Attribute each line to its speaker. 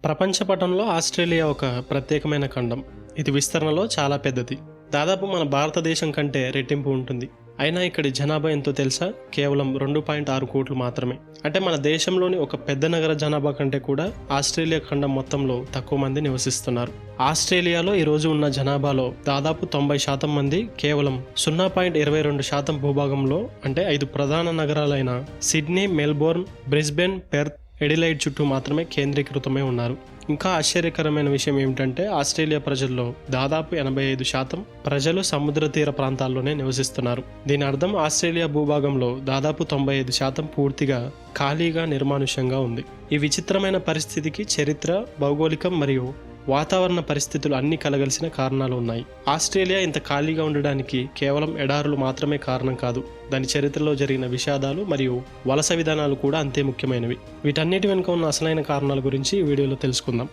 Speaker 1: ప్రపంచ పటంలో ఆస్ట్రేలియా ఒక ప్రత్యేకమైన ఖండం. ఇది విస్తరణలో చాలా పెద్దది. దాదాపు మన భారతదేశం కంటే రెట్టింపు ఉంటుంది. అయినా ఇక్కడి జనాభా ఎంతో తెలుసా? కేవలం 2.6 కోట్లు మాత్రమే. అంటే మన దేశంలోని ఒక పెద్ద నగర జనాభా కంటే కూడా ఆస్ట్రేలియా ఖండం మొత్తంలో తక్కువ మంది నివసిస్తున్నారు. ఆస్ట్రేలియాలో ఈరోజు ఉన్న జనాభాలో దాదాపు 90% మంది కేవలం 0.22% భూభాగంలో, అంటే 5 ప్రధాన నగరాలైన Sydney, Melbourne, Brisbane, Perth, Adelaide చుట్టూ మాత్రమే కేంద్రీకృతమై ఉన్నారు. ఇంకా ఆశ్చర్యకరమైన విషయం ఏమిటంటే ఆస్ట్రేలియా ప్రజల్లో దాదాపు 85% ప్రజలు సముద్ర తీర ప్రాంతాల్లోనే నివసిస్తున్నారు. దీని అర్థం ఆస్ట్రేలియా భూభాగంలో దాదాపు 95% పూర్తిగా ఖాళీగా నిర్మానుష్యంగా ఉంది. ఈ విచిత్రమైన పరిస్థితికి చరిత్ర, భౌగోళికం మరియు వాతావరణ పరిస్థితులు అన్నీ కలగలిసిన కారణాలు ఉన్నాయి. ఆస్ట్రేలియా ఇంత ఖాళీగా ఉండడానికి కేవలం ఎడారులు మాత్రమే కారణం కాదు. దాని చరిత్రలో జరిగిన విషాదాలు మరియు వలస విధానాలు కూడా అంతే ముఖ్యమైనవి. వీటన్నిటి వెనుక ఉన్న అసలైన కారణాల గురించి ఈ వీడియోలో తెలుసుకుందాం.